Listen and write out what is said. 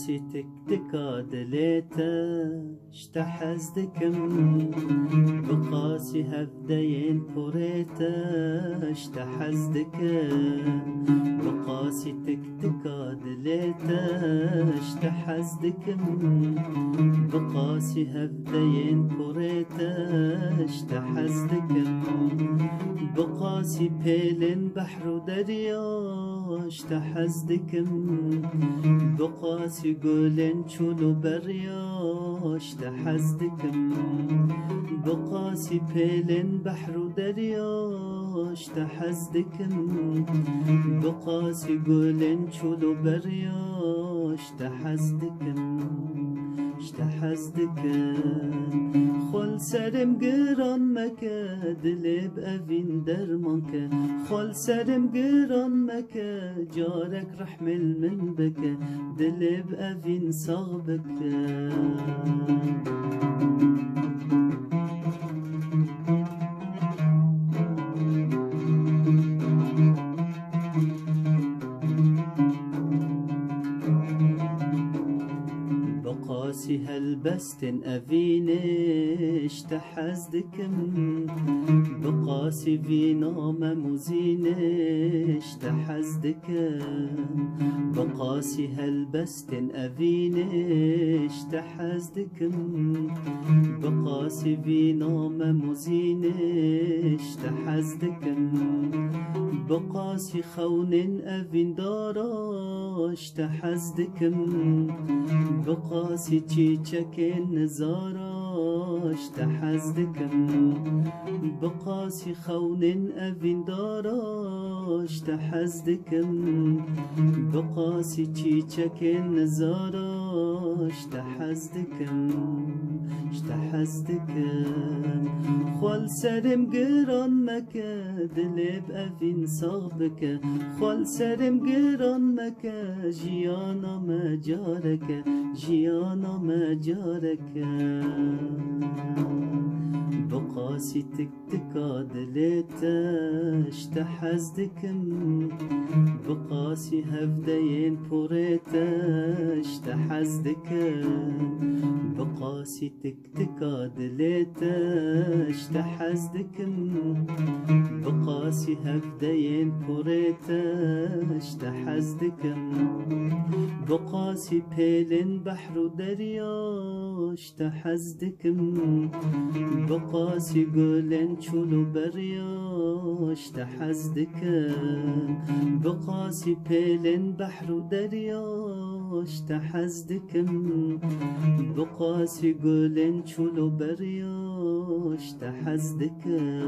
بقاسي تكتكا دليتا اشتحزدكم بقاسي هفدين بوريتا اشتحزدكم بقاسي تكتكا دليتا اشتحزدكم بقاسي هفدين بوريتا اشتحزدكم بقاسي بيلن بحر دريا اشتحزدكم بقاسي قولن چولو بريا اشتحزدكم بقاسي بيلن بحر دريا اشتحزدكم بقاسي قولن چولو بريا اشتحزدكم خل سرم گران مکه دل بأوین درمانکه خل سرم گران مکه جارك رحمل من بکه دل بأوین ساغ بکه بقاسي هالبستن أفينش تحزدكم بقاسي فينا مموزينش تحزدكم بقاسي هالبستن أفينش تحزدكم بقاسي فينا مموزينش تحزدكم بقاسي خون أفين داراش تحزدكم بقاسي چیچک نزاراش تحزدكم بقاسي خون أفين داراش تحزدكم بقاسي چیچک نزاراش تحزدكم خل سرم گران مکه دل بأوین ساغ بکه خل سرم گران مکه جیانا مجارکه جیانا مجارکه بقاسي تكتكا دليتا اشتحزدكم بقاسي هفدين بوريتا اشتحزدكم بقاسي تكتكا دليتا اشتحزدكم بقاسي هفدين بوريتا اشتحزدكم بقاسي بيلن بحر دريا اشتحزدكم بقاسي قولن چولو بريا اشتحزدكم بقاسي بيلن بحر دريا اشتحزدكم بقاسي قولن چولو بريا اشتحزدكم